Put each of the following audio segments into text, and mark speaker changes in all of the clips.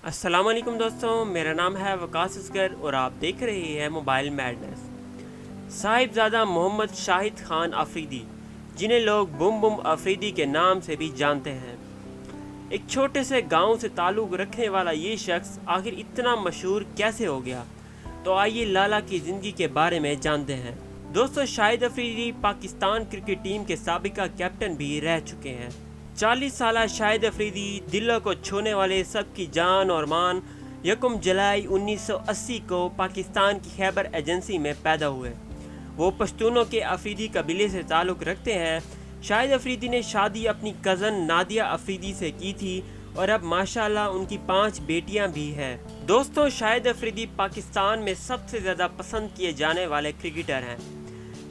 Speaker 1: السلام علیکم دوستوں، میرا نام ہے وقاص اصغر اور آپ دیکھ رہے ہیں موبائل میڈنس۔ صاحبزادہ محمد شاہد خان آفریدی، جنہیں لوگ بم بم آفریدی کے نام سے بھی جانتے ہیں، ایک چھوٹے سے گاؤں سے تعلق رکھنے والا یہ شخص آخر اتنا مشہور کیسے ہو گیا؟ تو آئیے لالا کی زندگی کے بارے میں جانتے ہیں۔ دوستو، شاہد آفریدی پاکستان کرکٹ ٹیم کے سابقہ کیپٹن بھی رہ چکے ہیں۔ 40 سالہ شاہد آفریدی دلوں کو چھونے والے سب کی جان اور مان 1 جولائی 1980 کو پاکستان کی خیبر ایجنسی میں پیدا ہوئے۔ وہ پشتونوں کے آفریدی قبیلے سے تعلق رکھتے ہیں۔ شاہد آفریدی نے شادی اپنی کزن نادیہ آفریدی سے کی تھی اور اب ماشاءاللہ ان کی 5 بیٹیاں بھی ہیں۔ دوستو، شاہد آفریدی پاکستان میں سب سے زیادہ پسند کیے جانے والے کرکٹر ہیں۔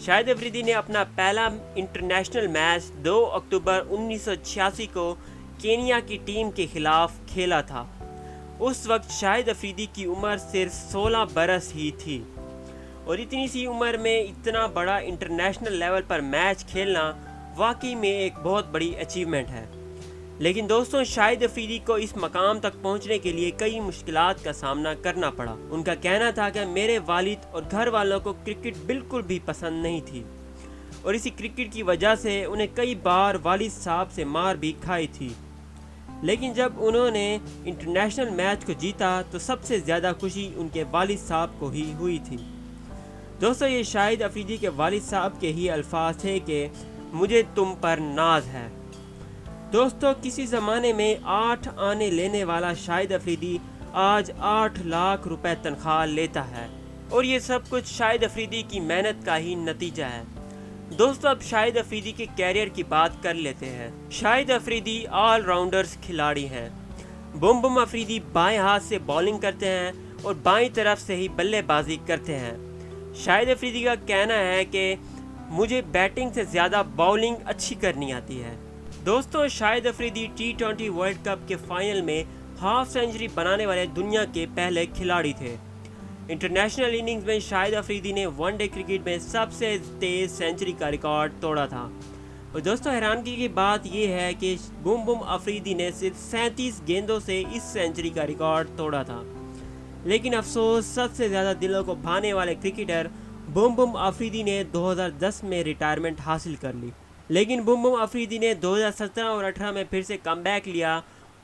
Speaker 1: شاہد آفریدی نے اپنا پہلا انٹرنیشنل میچ 2 اکتوبر 1986 کو کینیا کی ٹیم کے خلاف کھیلا تھا۔ اس وقت شاہد آفریدی کی عمر صرف 16 برس ہی تھی، اور اتنی سی عمر میں اتنا بڑا انٹرنیشنل لیول پر میچ کھیلنا واقعی میں ایک بہت بڑی اچیومنٹ ہے۔ لیکن دوستوں، شاہد آفریدی کو اس مقام تک پہنچنے کے لیے کئی مشکلات کا سامنا کرنا پڑا۔ ان کا کہنا تھا کہ میرے والد اور گھر والوں کو کرکٹ بالکل بھی پسند نہیں تھی، اور اسی کرکٹ کی وجہ سے انہیں کئی بار والد صاحب سے مار بھی کھائی تھی۔ لیکن جب انہوں نے انٹرنیشنل میچ کو جیتا تو سب سے زیادہ خوشی ان کے والد صاحب کو ہی ہوئی تھی۔ دوستو، یہ شاہد آفریدی کے والد صاحب کے ہی الفاظ تھے کہ مجھے تم پر ناز ہے۔ دوستو، کسی زمانے میں 8 آنے لینے والا شاہد آفریدی آج 8 لاکھ روپے تنخواہ لیتا ہے، اور یہ سب کچھ شاہد آفریدی کی محنت کا ہی نتیجہ ہے۔ دوستو، اب شاہد آفریدی کے کیریئر کی بات کر لیتے ہیں۔ شاہد آفریدی آل راؤنڈرز کھلاڑی ہیں۔ بم بم آفریدی بائیں ہاتھ سے بالنگ کرتے ہیں اور بائیں طرف سے ہی بلے بازی کرتے ہیں۔ شاہد آفریدی کا کہنا ہے کہ مجھے بیٹنگ سے زیادہ بالنگ اچھی کرنی آتی ہے۔ دوستو، شاہد آفریدی T20 ورلڈ کپ کے فائنل میں ہاف سینچری بنانے والے دنیا کے پہلے کھلاڑی تھے۔ انٹرنیشنل اننگز میں شاہد آفریدی نے ون ڈے کرکٹ میں سب سے تیز سینچری کا ریکارڈ توڑا تھا۔ اور دوستو، حیرانگی کی بات یہ ہے کہ بم بم آفریدی نے صرف 37 گیندوں سے اس سینچری کا ریکارڈ توڑا تھا۔ لیکن افسوس، سب سے زیادہ دلوں کو بھانے والے کرکٹر بم بم آفریدی نے 2010 میں ریٹائرمنٹ حاصل کر لی۔ لیکن بم بم آفریدی نے 2017 اور 2018 میں پھر سے کم بیک لیا،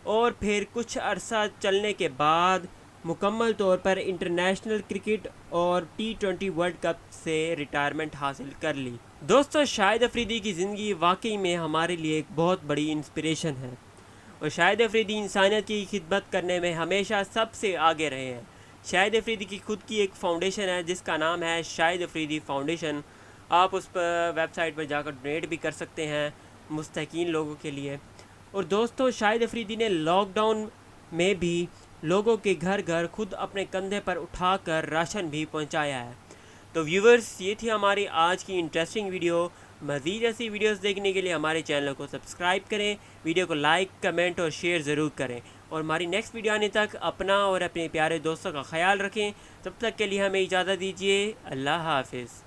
Speaker 1: اور پھر کچھ عرصہ چلنے کے بعد مکمل طور پر انٹرنیشنل کرکٹ اور T20 ورلڈ کپ سے ریٹائرمنٹ حاصل کر لی۔ دوستو، شاہد آفریدی کی زندگی واقعی میں ہمارے لیے ایک بہت بڑی انسپریشن ہے، اور شاہد آفریدی انسانیت کی خدمت کرنے میں ہمیشہ سب سے آگے رہے ہیں۔ شاہد آفریدی کی خود کی ایک فاؤنڈیشن ہے جس کا نام ہے شاہد آفریدی فاؤنڈیشن۔ آپ اس پر ویب سائٹ پر جا کر ڈونیٹ بھی کر سکتے ہیں مستحقین لوگوں کے لیے۔ اور دوستو، شاہد آفریدی نے لاک ڈاؤن میں بھی لوگوں کے گھر گھر خود اپنے کندھے پر اٹھا کر راشن بھی پہنچایا ہے۔ تو ویورز، یہ تھی ہماری آج کی انٹرسٹنگ ویڈیو۔ مزید ایسی ویڈیوز دیکھنے کے لیے ہمارے چینل کو سبسکرائب کریں، ویڈیو کو لائک، کمنٹ اور شیئر ضرور کریں، اور ہماری نیکسٹ ویڈیو آنے تک اپنا اور اپنے پیارے دوستوں کا خیال رکھیں۔ تب تک کے لیے ہمیں اجازت دیجیے۔ اللہ حافظ۔